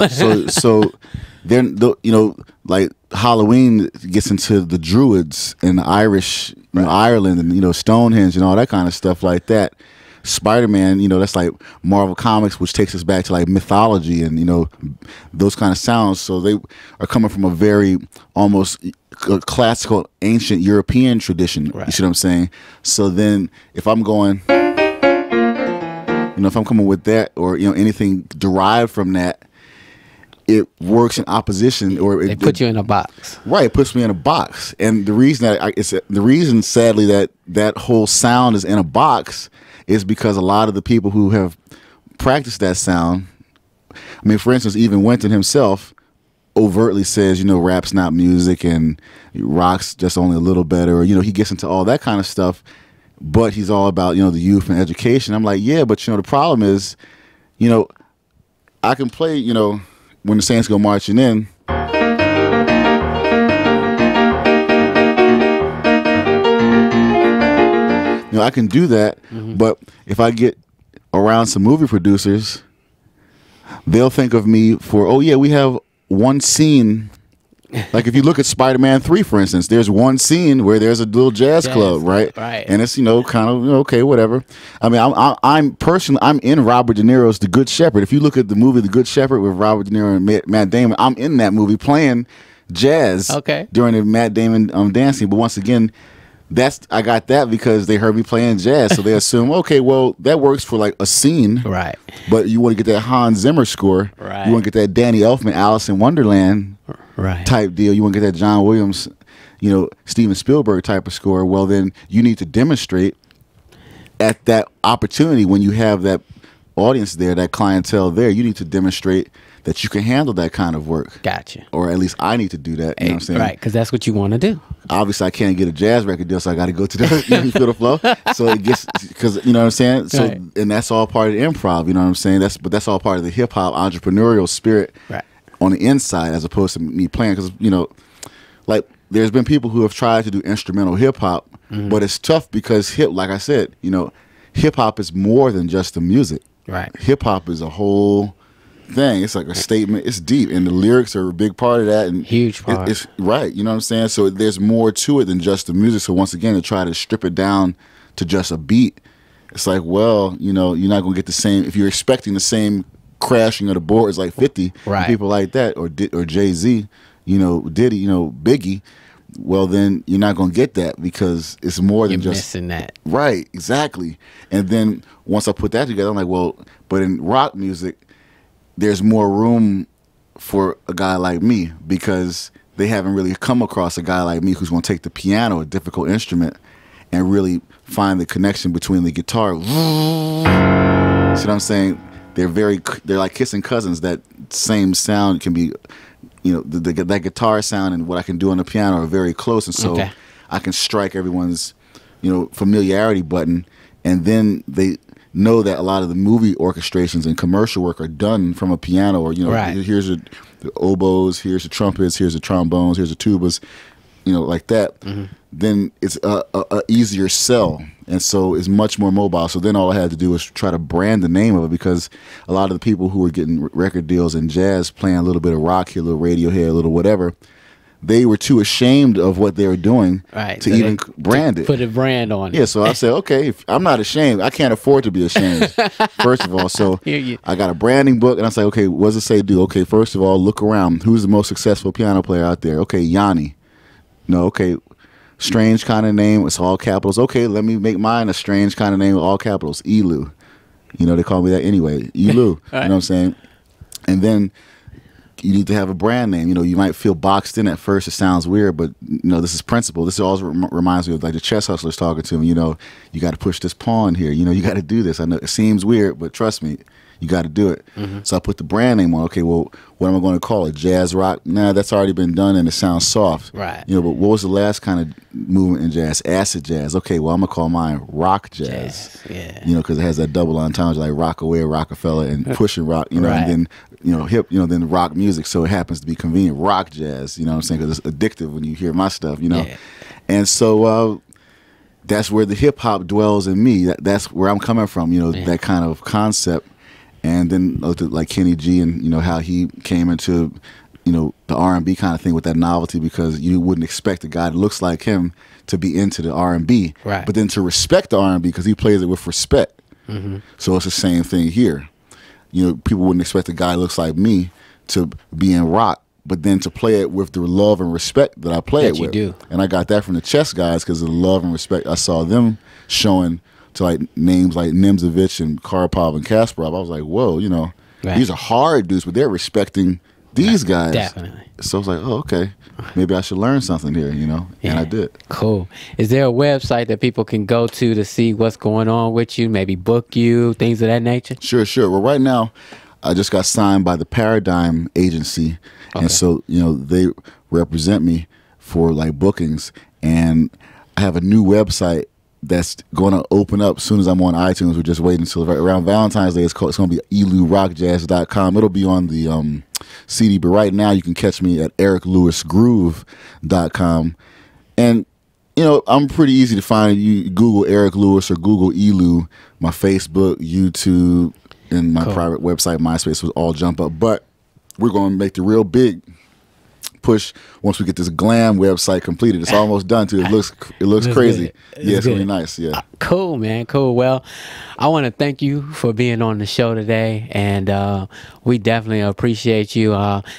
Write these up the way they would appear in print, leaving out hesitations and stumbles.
So then like Halloween gets into the Druids and the Irish, Ireland, and Stonehenge and all that kind of stuff like that. Spider-Man, that's like Marvel Comics, which takes us back to like mythology and those kind of sounds. So they are coming from a very almost classical, ancient European tradition. Right. You see what I'm saying? So then, if I'm going, if I'm coming with that, or anything derived from that, it works in opposition, or it puts you in a box. Right, it puts me in a box. And the reason that sadly that whole sound is in a box is because a lot of the people who have practiced that sound, I mean, for instance, even Wynton himself overtly says, rap's not music and rock's just only a little better, or he gets into all that kind of stuff, but he's all about the youth and education. I'm like, yeah, but the problem is, I can play, when the Saints go marching in, I can do that, but if I get around some movie producers, they'll think of me for, oh yeah, we have one scene. Like if you look at Spider-Man 3, for instance, there's one scene where there's a little jazz club, right? Right. And it's kind of okay, whatever. I mean, I'm personally, I'm in Robert De Niro's The Good Shepherd. If you look at the movie The Good Shepherd with Robert De Niro and Matt Damon, I'm in that movie playing jazz during the Matt Damon dancing. But once again, I got that because they heard me playing jazz, so they assume, okay, well, that works for like a scene, right? But you want to get that Hans Zimmer score, right? You want to get that Danny Elfman, Alice in Wonderland, right, type deal. You want to get that John Williams, Steven Spielberg type of score. Well, then you need to demonstrate at that opportunity when you have that audience there, that clientele there. You need to demonstrate that you can handle that kind of work. Gotcha. Or at least I need to do that. You know what I'm saying? Right, because that's what you want to do. Obviously, I can't get a jazz record deal, so I got to go to the you feel the flow. So it gets, because you know what I'm saying. So right. And that's all part of the improv. You know what I'm saying. That's all part of the hip hop entrepreneurial spirit, right, on the inside, as opposed to me playing. Because like there's been people who have tried to do instrumental hip hop, but it's tough because like I said, hip hop is more than just the music. Right. Hip hop is a whole thing. It's like a statement. It's deep, and the lyrics are a big part of that. And huge part. It's right. You know what I'm saying? So there's more to it than just the music. So once again, to try to strip it down to just a beat, it's like, well, you're not gonna get the same if you're expecting the same crashing of the boards like 50 right. people like that, or Jay-Z, Diddy, Biggie. Well, then you're not gonna get that because it's more than just missing that. Right, exactly. And then once I put that together, I'm like, well, but in rock music, there's more room for a guy like me because they haven't really come across a guy like me who's going to take the piano, a difficult instrument, and really find the connection between the guitar. See what I'm saying? They're like kissing cousins. That same sound can be, that guitar sound and what I can do on the piano are very close, and so I can strike everyone's, familiarity button, and then they know that a lot of the movie orchestrations and commercial work are done from a piano, or right. Here's the oboes, here's the trumpets, here's the trombones, here's the tubas, like that. Then it's a easier sell, and so it's much more mobile. So then all I had to do was try to brand the name of it, because a lot of the people who were getting record deals in jazz, playing a little bit of rock here, a little Radiohead, a little whatever, they were too ashamed of what they were doing to even brand it. Put a brand on it. Yeah, so I said, okay, I'm not ashamed. I can't afford to be ashamed, first of all. So I got a branding book, and I said, okay, what does it say do? Okay, first of all, look around. Who's the most successful piano player out there? Okay, Yanni. No, okay, strange kind of name. It's all capitals. Okay, let me make mine a strange kind of name with all capitals. ELEW. They call me that anyway. ELEW. Right. You know what I'm saying? And then you need to have a brand name. You might feel boxed in at first. It sounds weird, but this is principle. This always reminds me of like the chess hustlers talking to me. You got to push this pawn here. You got to do this. I know it seems weird, but trust me, you got to do it. So I put the brand name on. Okay, well, what am I going to call it? Jazz rock? Nah, that's already been done, and it sounds soft. Right. But what was the last kind of movement in jazz? Acid jazz. Okay, well, I'm gonna call mine rock jazz. Yeah. Because it has that double entendre like Rockaway, Rockefeller, and pushing rock. Right. And then hip. Then rock music. So it happens to be convenient. Rock jazz. You know what I'm saying? Because it's addictive when you hear my stuff. Yeah. And so that's where the hip hop dwells in me. That's where I'm coming from. That kind of concept. And then I looked at like Kenny G and how he came into the R&B kind of thing with that novelty, because you wouldn't expect a guy that looks like him to be into the R&B, Right. but then to respect the R&B because he plays it with respect. So it's the same thing here. People wouldn't expect a guy that looks like me to be in rock, but then to play it with the love and respect that I play That it you with. do. And I got that from the Chess guys because of the love and respect I saw them showing to like names like Nimzovich and Karpov and Kasparov. I was like, whoa, Right. these are hard dudes, but they're respecting these guys. Definitely. So I was like, oh, okay, maybe I should learn something here, and I did. Cool. Is there a website that people can go to see what's going on with you, maybe book you, things of that nature? Sure. Well, right now, I just got signed by the Paradigm Agency, Okay. and so they represent me for like bookings, and I have a new website that's going to open up as soon as I'm on iTunes. We're just waiting until around Valentine's Day. It's going to be ELEWrockjazz.com. It'll be on the CD, but right now you can catch me at ericlewisgroove.com. And I'm pretty easy to find. You Google Eric Lewis or Google ELEW. My Facebook, YouTube, and my Cool. private website, MySpace, will all jump up. But we're going to make the real big push once we get this glam website completed. It's almost done too. It looks crazy. good. Yeah, it's good. really nice. Yeah. Cool, man. Cool. Well, I want to thank you for being on the show today, and we definitely appreciate you.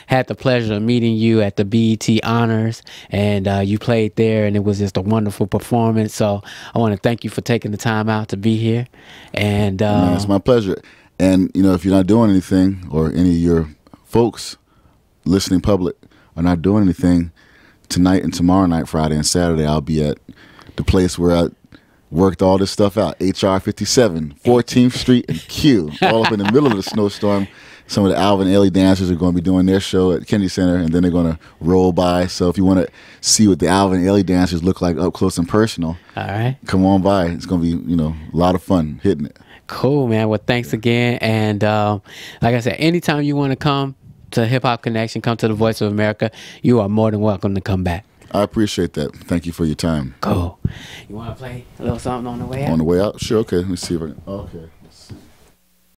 Had the pleasure of meeting you at the BET Honors, and you played there, and it was just a wonderful performance. So I want to thank you for taking the time out to be here. And Man, it's my pleasure. And if you're not doing anything, or any of your folks listening public are not doing anything, tonight and tomorrow night, Friday and Saturday, I'll be at the place where I worked all this stuff out, HR 57, 14th Street and Q, all up in the middle of the snowstorm. Some of the Alvin Ailey dancers are going to be doing their show at Kennedy Center, and then they're going to roll by. So if you want to see what the Alvin Ailey dancers look like up close and personal, all right. come on by. It's going to be, a lot of fun hitting it. Cool, man. Well, thanks again. And like I said, anytime you want to come to Hip Hop Connection, come to the Voice of America, you are more than welcome to come back. I appreciate that. Thank you for your time. Cool. You want to play a little something on the way out? On the way out? Sure, okay. Let me see if I can. Okay.